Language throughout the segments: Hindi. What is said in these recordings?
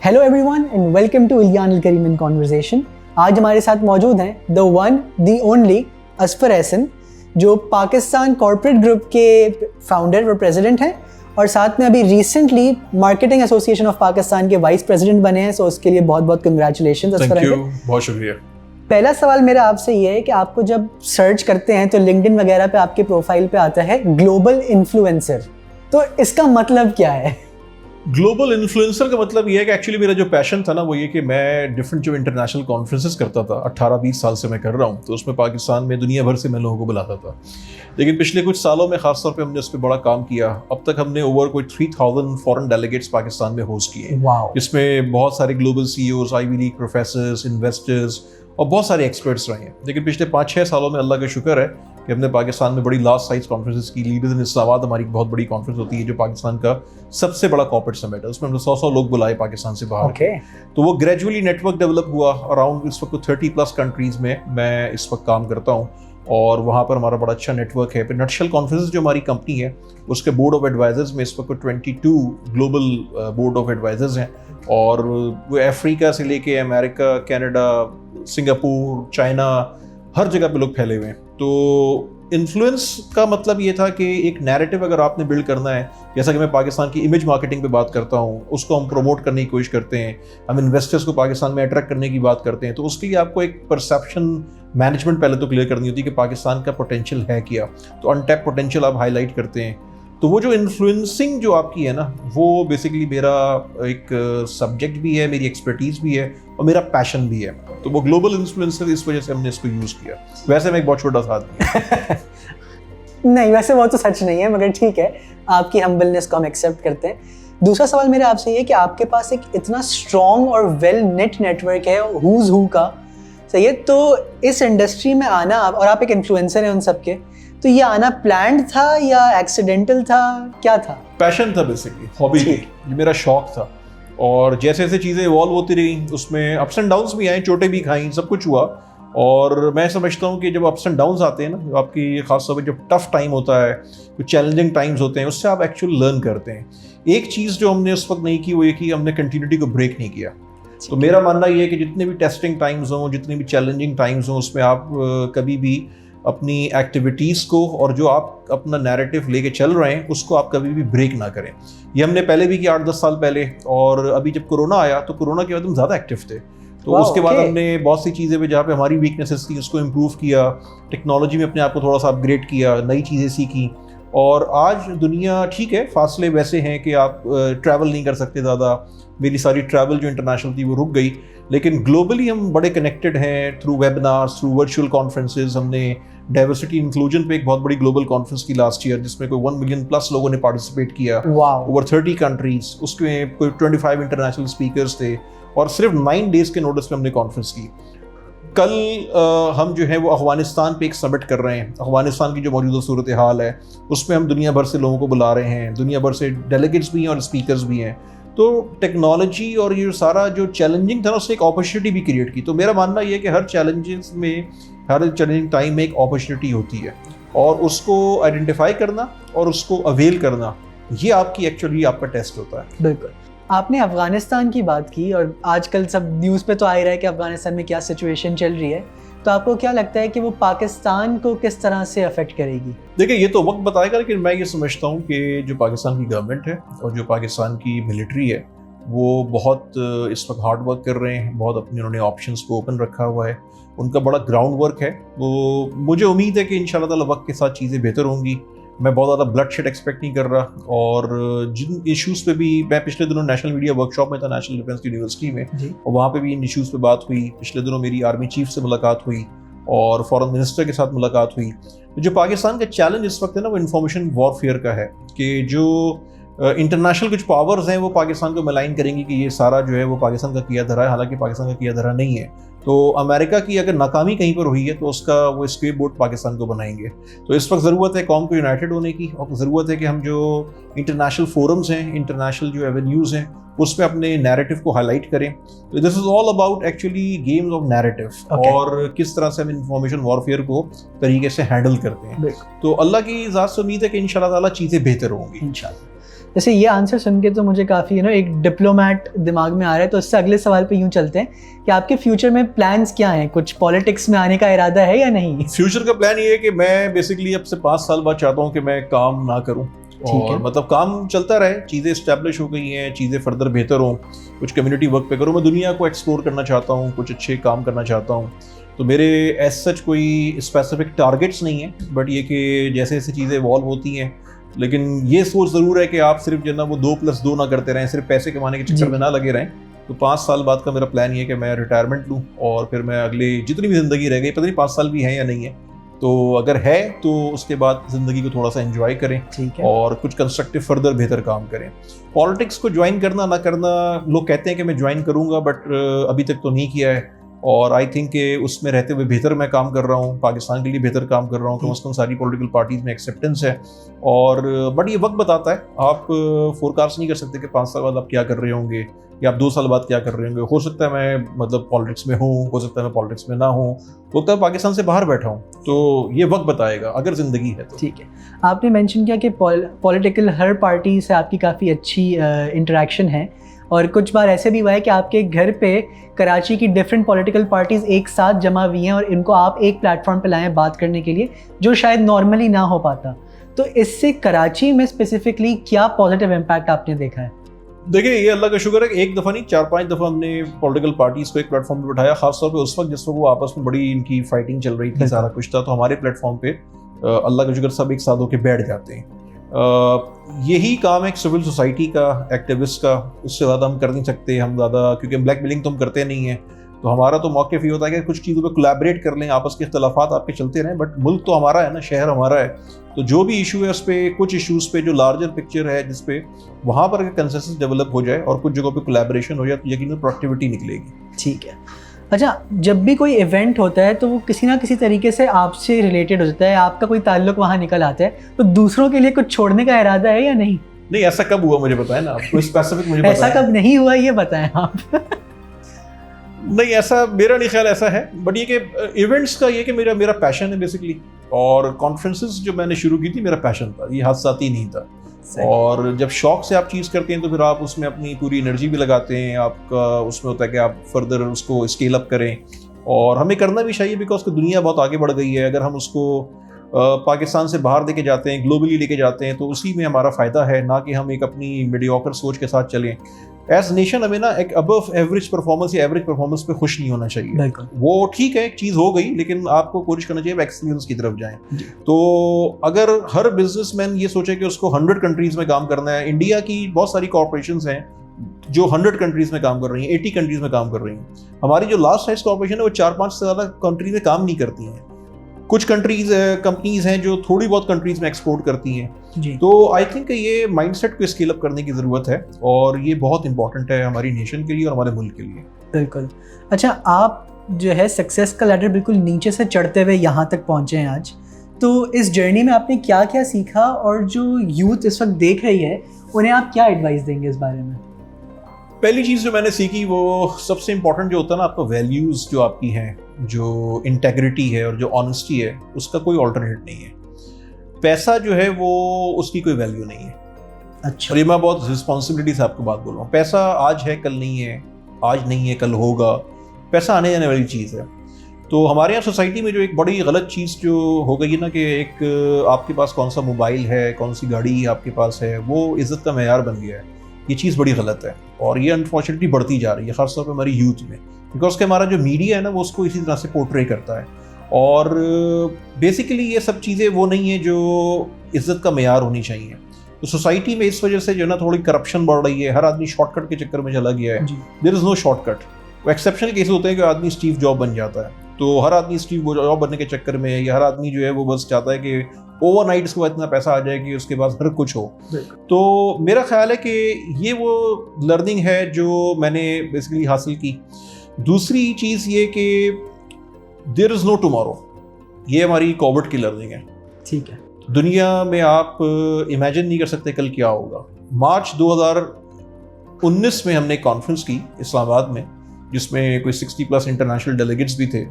Hello everyone and welcome to Ilyan Al Karim in conversation. आज हमारे साथ मौजूद हैं the one the only Asfar Ehsan, जो पाकिस्तान कॉर्पोरेट ग्रुप के फाउंडर और प्रेसिडेंट हैं, और साथ में अभी recently marketing association of Pakistan के वाइस प्रेसिडेंट बने हैं। सो उसके लिए बहुत बहुत congratulations Asfar Ehsan. Thank you, बहुत शुक्रिया। पहला सवाल मेरा आपसे ये है कि आपको जब सर्च करते हैं तो लिंक्डइन वगैरह पे आपके प्रोफाइल पे आता है ग्लोबल इन्फ्लुएंसर, तो इसका मतलब क्या है? ग्लोबल इन्फ्लुएंसर का मतलब ये है कि एक्चुअली मेरा जो पैशन था ना वो ये कि मैं डिफरेंट जो इंटरनेशनल कॉन्फ्रेंसेस करता था, 18-20 साल से मैं कर रहा हूँ, तो उसमें पाकिस्तान में दुनिया भर से मैं लोगों को बुलाता था। लेकिन पिछले कुछ सालों में खास तौर पे हमने उस पर बड़ा काम किया। अब तक हमने ओवर कोई 3000 फॉरेन डेलीगेट्स पाकिस्तान में होस्ट किए, जिसमें बहुत सारे global CEOs, Ivy League professors, investors और बहुत सारे एक्सपर्ट्स रहे हैं। लेकिन पिछले 5-6 सालों में अल्लाह का शुक्र है कि हमने पाकिस्तान में बड़ी लार्ज साइज कॉन्फ्रेंसेस की। लीडर्स इन इस्लामाबाद हमारी बहुत बड़ी कॉन्फ्रेंस होती है जो पाकिस्तान का सबसे बड़ा कॉर्पोरेट समिट है। उसमें हमने 100 लोग बुलाए पाकिस्तान से बाहर। तो वो ग्रेजुअली नेटवर्क डेवलप हुआ। अराउंड इस वक्त 30+ कंट्रीज में मैं इस वक्त काम करता हूँ और वहाँ पर हमारा बड़ा अच्छा नेटवर्क है। फिर नटशल कॉन्फ्रेंसेस जो हमारी कंपनी है उसके बोर्ड ऑफ एडवाइजर्स में इस वक्त 22 ग्लोबल बोर्ड ऑफ एडवाइजर्स हैं, और वो अफ्रीका से लेके अमेरिका, कनाडा, सिंगापुर, चाइना, हर जगह पे लोग फैले हुए हैं। तो इन्फ्लुएंस का मतलब ये था कि एक नैरेटिव अगर आपने बिल्ड करना है, जैसा कि मैं पाकिस्तान की इमेज मार्केटिंग पे बात करता हूँ, उसको हम प्रमोट करने की कोशिश करते हैं, हम इन्वेस्टर्स को पाकिस्तान में अट्रैक्ट करने की बात करते हैं, तो उसके लिए आपको एक परसेप्शन मैनेजमेंट पहले तो क्लियर करनी होती है कि पाकिस्तान का पोटेंशियल है क्या। तो अनटैप पोटेंशियल आप हाईलाइट करते हैं। तो वो जो इन्फ्लुएंसिंग जो आपकी है ना, वो बेसिकली मेरा एक सब्जेक्ट भी है, मेरी एक्सपर्टीज भी है और मेरा पैशन भी है। तो वो ग्लोबल इन्फ्लुएंसर इस वजह से हमने इसको यूज़ किया। वैसे मैं एक बहुत छोटा सा आदमी नहीं, वैसे वो तो सच नहीं है, मगर ठीक है, आपकी हम्बलनेस को हम एक्सेप्ट करते हैं। दूसरा सवाल मेरा आपसे ये है कि आपके पास एक इतना स्ट्रॉन्ग और वेल नेट नेटवर्क है हुज हू का, सही है, तो इस इंडस्ट्री में आना, और आप एक इन्फ्लुएंसर हैं उन सबके, तो ये आना प्लान्ड था या एक्सीडेंटल था, क्या था? पैशन था बेसिकली, हॉबी थी, ये मेरा शौक था। और जैसे जैसे चीज़ें इवॉल्व होती रही, उसमें अप्स एंड डाउन्स भी आए, चोटें भी खाई, सब कुछ हुआ। और मैं समझता हूँ कि जब अप्स एंड डाउन्स आते हैं ना, आपकी खास तौर पर जब टफ टाइम होता है, कुछ चैलेंजिंग टाइम्स होते हैं, उससे आप एक्चुअली लर्न करते हैं। एक चीज़ जो हमने उस वक्त नहीं की वो ये कि हमने कंटिन्यूटी को ब्रेक नहीं किया। तो मेरा मानना ये है कि जितने भी टेस्टिंग टाइम्स हों, जितने भी चैलेंजिंग टाइम्स हों, उसमें आप कभी भी अपनी एक्टिविटीज़ को और जो आप अपना नैरेटिव लेके चल रहे हैं उसको आप कभी भी ब्रेक ना करें। ये हमने पहले भी किया 8-10 साल पहले, और अभी जब कोरोना आया तो कोरोना के बाद हम ज़्यादा एक्टिव थे। तो उसके बाद हमने बहुत सी चीज़ें पे जहाँ पे हमारी वीकनेसेस थी उसको इम्प्रूव किया, टेक्नोलॉजी में अपने आप को थोड़ा सा अपग्रेड किया, नई चीज़ें सीखी। और आज दुनिया ठीक है, फासले वैसे हैं कि आप ट्रैवल नहीं कर सकते ज़्यादा। मेरी सारी ट्रैवल जो इंटरनेशनल थी वो रुक गई, लेकिन ग्लोबली हम बड़े कनेक्टेड हैं through webinars, through virtual conferences. हमने डाइवर्सिटी इंक्लूजन पे एक बहुत बड़ी ग्लोबल कॉन्फ्रेंस की लास्ट ईयर, जिसमें कोई 1 मिलियन प्लस लोगों ने पार्टिसिपेट किया, ओवर 30 कंट्रीज। उसमें कोई 25 इंटरनेशनल स्पीकर्स थे, और सिर्फ 9 डेज के नोटिस पे हमने कॉन्फ्रेंस की। कल हम जो है वो अफगानिस्तान पे एक समिट कर रहे हैं। अफगानिस्तान की जो मौजूदा सूरत हाल है उसमें हम दुनिया भर से लोगों को बुला रहे हैं, दुनिया भर से डेलीगेट्स भी हैं और स्पीकर्स भी हैं। तो टेक्नोलॉजी और ये सारा जो चैलेंजिंग था ना, उसने एक अपॉर्चुनिटी भी क्रिएट की। तो मेरा मानना ये है कि हर चैलेंजेस में, हर चैलेंजिंग टाइम में एक अपॉर्चुनिटी होती है, और उसको आइडेंटिफाई करना और उसको अवेल करना, ये आपकी एक्चुअली आपका टेस्ट होता है। बिल्कुल। आपने अफगानिस्तान की बात की, और आजकल सब न्यूज़ पे तो आ ही रहा है कि अफगानिस्तान में क्या सिचुएशन चल रही है, तो आपको क्या लगता है कि वो पाकिस्तान को किस तरह से अफेक्ट करेगी? देखिए, ये तो वक्त बताएगा, लेकिन मैं ये समझता हूँ कि जो पाकिस्तान की गवर्नमेंट है और जो पाकिस्तान की मिलिट्री है वो बहुत इस वक्त हार्ड वर्क कर रहे हैं, बहुत अपने उन्होंने ऑप्शंस को ओपन रखा हुआ है, उनका बड़ा ग्राउंड वर्क है। वो मुझे उम्मीद है कि इंशाल्लाह ताला वक्त के साथ चीज़ें बेहतर होंगी। मैं बहुत ज़्यादा ब्लड शेड एक्सपेक्ट नहीं कर रहा, और जिन इश्यूज़ पे भी मैं पिछले दिनों नेशनल मीडिया वर्कशॉप में था नेशनल डिफेंस यूनिवर्सिटी में, और वहाँ पे भी इन इश्यूज़ पे बात हुई। पिछले दिनों मेरी आर्मी चीफ से मुलाकात हुई और फॉरेन मिनिस्टर के साथ मुलाकात हुई। जो पाकिस्तान का चैलेंज इस वक्त है ना, वो इंफॉर्मेशन वॉरफेयर का है कि जो इंटरनेशनल कुछ पावर्स हैं वो पाकिस्तान को मलाइन करेंगी कि ये सारा जो है वो पाकिस्तान का किया धरा है, हालांकि पाकिस्तान का किया धरा नहीं है। तो अमेरिका की अगर नाकामी कहीं पर हुई है तो उसका वो स्केप बोर्ड पाकिस्तान को बनाएंगे। तो इस वक्त ज़रूरत है कौम को यूनाइटेड होने की, और ज़रूरत है कि हम जो इंटरनेशनल फोरम्स हैं, इंटरनेशनल जो एवेन्यूज़ हैं, उसमें अपने नैरेटिव को हाईलाइट करें। तो this is all about actually games of narrative, और किस तरह से हम इंफॉर्मेशन वॉरफेयर को तरीके से हैंडल करते हैं। तो अल्लाह की ज़ात से उम्मीद है कि इंशाल्लाह ताला चीज़ें बेहतर होंगी। इंशाल्लाह। जैसे ये आंसर सुन के तो मुझे काफ़ी एक डिप्लोमैट दिमाग में आ रहा है, तो इससे अगले सवाल पे यूँ चलते हैं कि आपके फ्यूचर में प्लान्स क्या हैं? कुछ पॉलिटिक्स में आने का इरादा है या नहीं? फ्यूचर का प्लान ये है कि मैं बेसिकली अब से 5 साल बाद चाहता हूँ कि मैं काम ना करूँ, और मतलब काम चलता रहे, चीज़ें इस्टेब्लिश हो गई हैं, चीज़ें फर्दर बेहतर हों, कुछ कम्युनिटी वर्क पे करूँ, मैं दुनिया को एक्सप्लोर करना चाहता हूँ, कुछ अच्छे काम करना चाहता हूँ। तो मेरे एज सच कोई स्पेसिफिक टारगेट्स नहीं है, बट ये कि जैसे जैसे चीज़ें इवॉल्व होती हैं, लेकिन ये सोच ज़रूर है कि आप सिर्फ जो ना वो 2+2 ना करते रहें, सिर्फ पैसे कमाने के चक्कर में ना लगे रहें। तो 5 साल बाद का मेरा प्लान ये है कि मैं रिटायरमेंट लूँ, और फिर मैं अगले जितनी भी ज़िंदगी रह गई, पता नहीं 5 साल भी हैं या नहीं है, तो अगर है तो उसके बाद ज़िंदगी को थोड़ा सा एंजॉय करें और कुछ कंस्ट्रक्टिव फर्दर बेहतर काम करें। पॉलिटिक्स को ज्वाइन करना ना करना, लोग कहते हैं कि मैं ज्वाइन करूँगा, बट अभी तक तो नहीं किया है, और आई थिंक कि उसमें रहते हुए बेहतर मैं काम कर रहा हूँ, पाकिस्तान के लिए बेहतर काम कर रहा हूँ, कम से कम सारी पॉलिटिकल पार्टीज़ में एक्सेप्टेंस है। और बट ये वक्त बताता है, आप फोरकास्ट नहीं कर सकते कि 5 साल बाद आप क्या कर रहे होंगे या आप 2 साल बाद क्या कर रहे होंगे। हो सकता है मैं मतलब पॉलिटिक्स में हूँ, हो सकता है मैं पॉलिटिक्स में ना हूँ, हो सकता है पाकिस्तान से बाहर बैठा हूँ, तो ये वक्त बताएगा अगर ज़िंदगी है तो। ठीक है, आपने मेंशन किया कि पॉलिटिकल हर पार्टी से आपकी काफ़ी अच्छी इंटरेक्शन है, और कुछ बार ऐसे भी हुआ है कि आपके घर पे कराची की डिफरेंट पॉलिटिकल पार्टीज़ एक साथ जमा हुई हैं और इनको आप एक प्लेटफॉर्म पे लाए हैं बात करने के लिए, जो शायद नॉर्मली ना हो पाता। तो इससे कराची में स्पेसिफिकली क्या पॉजिटिव इम्पैक्ट आपने देखा है? देखिए, ये अल्लाह का शुक्र है कि एक दफ़ा नहीं 4-5 दफ़ा हमने पॉलिटिकल पार्टीज़ को एक प्लेटफॉर्म पे बिठाया, खासतौर पे उस वक्त जिस वक्त वो आपस में बड़ी इनकी फाइटिंग चल रही थी, सारा कुछ था, तो हमारे प्लेटफॉर्म पे अल्लाह का शुक्र सब एक साथ होकर बैठ जाते हैं। यही काम है एक सिविल सोसाइटी का, एक्टिविस्ट का, उससे ज़्यादा हम कर नहीं सकते हम ज़्यादा, क्योंकि हम ब्लैकमेलिंग तो हम करते नहीं हैं। तो हमारा तो मौक़िफ़ ये होता है कि कुछ चीज़ों पे कोलैबोरेट कर लें, आपस के इख्तिलाफ़ात आपके चलते रहें, बट मुल्क तो हमारा है ना, शहर हमारा है, तो जो भी इशू है उस पर, कुछ इशूज़ पे जो लार्जर पिक्चर है जिस पे वहाँ पर कंसेंसस डेवलप हो जाए और कुछ जगहों पे कोलैबोरेशन हो जाए, तो यकीनन प्रोडक्टिविटी निकलेगी। ठीक है। अच्छा, जब भी कोई इवेंट होता है तो वो किसी ना किसी तरीके से आपसे रिलेटेड हो जाता है, आपका कोई ताल्लुक वहाँ निकल आता है, तो दूसरों के लिए कुछ छोड़ने का इरादा है या नहीं? नहीं, ऐसा कब हुआ मुझे बताएं ना, आपको स्पेसिफिक मुझे ऐसा कब नहीं हुआ ये बताएं आप। नहीं, ऐसा मेरा नहीं ख्याल ऐसा है, बट ये कि इवेंट्स का ये कि मेरा पैशन है बेसिकली, और कॉन्फ्रेंसेस जो मैंने शुरू की थी मेरा पैशन था, ये हादसाती नहीं था। और जब शौक से आप चीज़ करते हैं तो फिर आप उसमें अपनी पूरी एनर्जी भी लगाते हैं, आपका उसमें होता है कि आप फर्दर उसको स्केल अप करें, और हमें करना भी चाहिए, बिकॉज दुनिया बहुत आगे बढ़ गई है। अगर हम उसको पाकिस्तान से बाहर लेके जाते हैं, ग्लोबली लेके जाते हैं, तो उसी में हमारा फ़ायदा है, ना कि हम एक अपनी मीडियोकर सोच के साथ चलें। एज नेशन हमें ना एक अबव एवरेज परफॉर्मेंस या एवरेज परफॉर्मेंस पे खुश नहीं होना चाहिए। वो ठीक है, एक चीज़ हो गई, लेकिन आपको कोशिश करना चाहिए एक्सीलेंस की तरफ जाएं। तो अगर हर बिजनेसमैन ये सोचे कि उसको 100 कंट्रीज़ में काम करना है, इंडिया की बहुत सारी कॉर्पोरेशंस हैं जो 100 कंट्रीज़ में काम कर रही हैं, 80 कंट्रीज़ में काम कर रही हैं। हमारी जो लार्ज साइज कॉर्पोरेशन है वो 4-5 से ज़्यादा कंट्री में काम नहीं करती हैं। कुछ कंपनीज हैं जो थोड़ी बहुत कंट्रीज में एक्सपोर्ट करती हैं। तो आई थिंक ये माइंडसेट को स्केल अप करने की ज़रूरत है, और ये बहुत इंपॉर्टेंट है हमारी नेशन के लिए और हमारे मुल्क के लिए। बिल्कुल। अच्छा, आप जो है सक्सेस का लैडर बिल्कुल नीचे से चढ़ते हुए यहाँ तक पहुँचे हैं आज, तो इस जर्नी में आपने क्या क्या सीखा, और जो यूथ इस वक्त देख रही है उन्हें आप क्या एडवाइस देंगे इस बारे में? पहली चीज़ जो मैंने सीखी, वो सबसे इम्पॉर्टेंट जो होता है ना, आपका वैल्यूज़ जो आपकी हैं, जो इंटेग्रिटी है और जो ऑनेस्टी है, उसका कोई ऑल्टरनेट नहीं है। पैसा जो है वो उसकी कोई वैल्यू नहीं है। अच्छा। और ये मैं बहुत रिस्पॉन्सिबिलिटी से आपको बात बोल रहा हूँ। पैसा आज है कल नहीं है, आज नहीं है कल होगा, पैसा आने जाने वाली चीज़ है। तो हमारे यहाँ सोसाइटी में जो एक बड़ी गलत चीज़ जो हो गई है ना, कि एक आपके पास कौन सा मोबाइल है, कौन सी गाड़ी आपके पास है, वो इज़्ज़त का मेयार बन गया है। ये चीज़ बड़ी गलत है, और ये अनफॉर्चुनेटली बढ़ती जा रही है, खासतौर पे हमारी यूथ में, बिकॉज कि हमारा जो मीडिया है ना वो उसको इसी तरह से पोर्ट्रे करता है। और बेसिकली ये सब चीज़ें वो नहीं है जो इज़्ज़त का मेयार होनी चाहिए। तो सोसाइटी में इस वजह से जो है ना थोड़ी करप्शन बढ़ रही है, हर आदमी शॉर्टकट के चक्कर में चला गया है। There is no shortcut. वो एक्सेप्शनल केसेस होते हैं कि आदमी स्टीव जॉब बन जाता है, तो हर आदमी स्टीव जॉब बनने के चक्कर में, या हर आदमी जो है वो बस चाहता है कि ओवरनाइट इसके बाद इतना पैसा आ जाए कि उसके पास हर कुछ हो। तो मेरा ख्याल है कि ये वो लर्निंग है जो मैंने बेसिकली हासिल की। दूसरी चीज़ ये कि देयर इज़ नो टुमारो, ये हमारी कोविड की लर्निंग है। ठीक है। दुनिया में आप इमेजिन नहीं कर सकते कल क्या होगा। मार्च 2019 में हमने कॉन्फ्रेंस की इस्लामाबाद में, जिसमें कोई 60+ इंटरनेशनल डेलीगेट्स भी थे,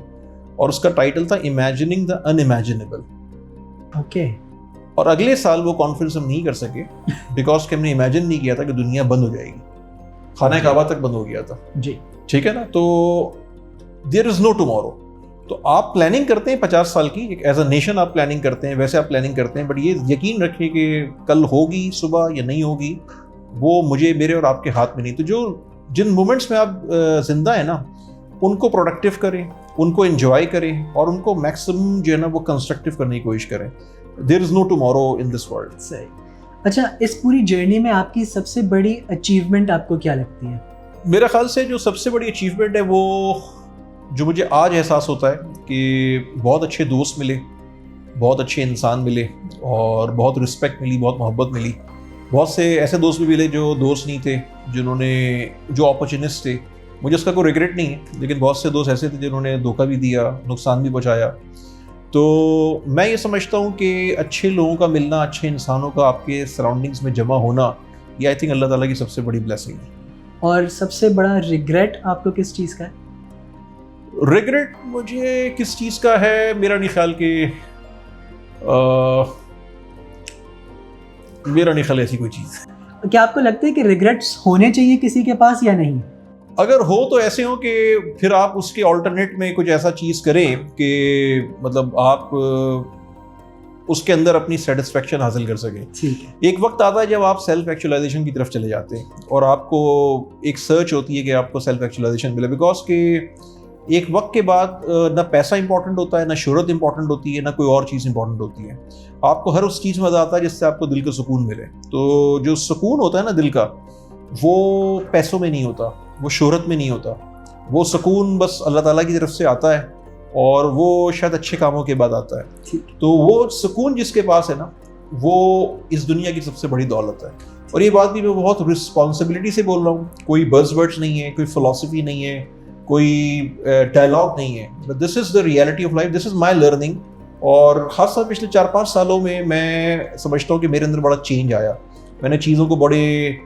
और उसका टाइटल था इमेजिनिंग द अनइमेजिनेबल। ओके। और अगले साल वो कॉन्फ्रेंस हम नहीं कर सके बिकॉज कि हमने इमेजिन नहीं किया था कि दुनिया बंद हो जाएगी, खाना काबा तक बंद हो गया था जी, ठीक है ना। तो देयर इज नो टुमारो। तो आप प्लानिंग करते हैं 50 साल की, एक एज अ नेशन आप प्लानिंग करते हैं, वैसे आप प्लानिंग करते हैं, बट ये यकीन रखिए कि कल होगी सुबह या नहीं होगी वो मुझे, मेरे और आपके हाथ में नहीं। तो जो जिन मोमेंट्स में आप जिंदा है ना, उनको प्रोडक्टिव करें, उनको एंजॉय करें और उनको मैक्सिमम जो है ना वो कंस्ट्रक्टिव करने की कोशिश करें। There is no tomorrow in this world. सही। अच्छा, इस पूरी जर्नी में आपकी सबसे बड़ी अचीवमेंट आपको क्या लगती है? मेरा ख्याल से जो सबसे बड़ी अचीवमेंट है वो जो मुझे आज एहसास होता है कि बहुत अच्छे दोस्त मिले, बहुत अच्छे इंसान मिले और बहुत रिस्पेक्ट मिली, बहुत मोहब्बत मिली। बहुत से ऐसे दोस्त भी मिले जो दोस्त नहीं थे, जिन्होंने जो अपॉर्चुनिस्ट थे, मुझे उसका कोई रिग्रेट नहीं है, लेकिन बहुत से दोस्त ऐसे थे जिन्होंने धोखा भी दिया, नुकसान भी पहुंचाया। तो मैं ये समझता हूँ कि अच्छे लोगों का मिलना, अच्छे इंसानों का आपके सराउंडिंग्स में जमा होना, ये आई थिंक अल्लाह ताला की सबसे बड़ी ब्लेसिंग है। और सबसे बड़ा रिग्रेट आपको किस चीज़ का है? रिग्रेट मुझे किस चीज़ का है, मेरा नहीं ख्याल कि मेरा नहीं ख्याल ऐसी कोई चीज़। क्या आपको लगता है कि रिग्रेट्स होने चाहिए किसी के पास या नहीं? अगर हो तो ऐसे हो कि फिर आप उसके ऑल्टरनेट में कुछ ऐसा चीज़ करें कि मतलब आप उसके अंदर अपनी सेटिस्फेक्शन हासिल कर सकें। ठीक है। एक वक्त आता है जब आप सेल्फ एक्चुअलाइजेशन की तरफ चले जाते हैं और आपको एक सर्च होती है कि आपको सेल्फ एक्चुअलाइजेशन मिले, बिकॉज के एक वक्त के बाद ना पैसा इंपॉर्टेंट होता है, ना शोहरत इंपॉर्टेंट होती है, ना कोई और चीज़ इंपॉर्टेंट होती है। आपको हर उस चीज़ में मज़ा आता है जिससे आपको दिल का सुकून मिले। तो जो सुकून होता है ना दिल का, वो पैसों में नहीं होता, वो शोहरत में नहीं होता, वो सुकून बस अल्लाह ताला की तरफ से आता है और वो शायद अच्छे कामों के बाद आता है। तो वो सुकून जिसके पास है ना, वो इस दुनिया की सबसे बड़ी दौलत है। और ये बात भी मैं बहुत रिस्पॉन्सिबिलिटी से बोल रहा हूँ, कोई बज़वर्ड्स नहीं है, कोई फिलॉसफी नहीं है, कोई डायलॉग नहीं है, but this is the reality of life, this is my learning. और खासकर पिछले 4-5 सालों में मैं समझता हूँ कि मेरे अंदर बड़ा चेंज आया। मैंने चीज़ों को बड़े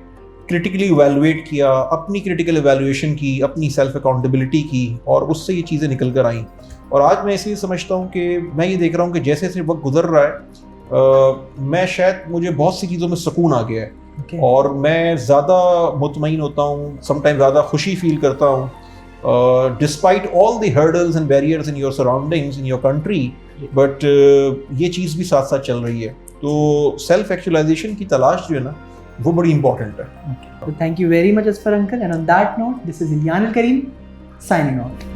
क्रिटिकली इवैल्यूएट किया, अपनी क्रिटिकल इवैल्यूएशन की, अपनी सेल्फ अकाउंटेबिलिटी की और उससे ये चीज़ें निकल कर आईं। और आज मैं इसलिए समझता हूँ कि मैं ये देख रहा हूँ कि जैसे जैसे वक्त गुजर रहा है, मैं शायद मुझे बहुत सी चीज़ों में सुकून आ गया है और मैं ज़्यादा मुतमईन होता हूँ, समटाइम ज़्यादा खुशी फील करता हूँ despite all the hurdles and barriers in your surroundings in your country. But ये चीज़ भी साथ साथ चल रही है। तो सेल्फ एक्चुअलाइजेशन की तलाश जो है ना, वो बड़ी इंपॉर्टेंट है। तो thank you very much Asfar uncle, and on that note this is Ilyan Al Karim signing of.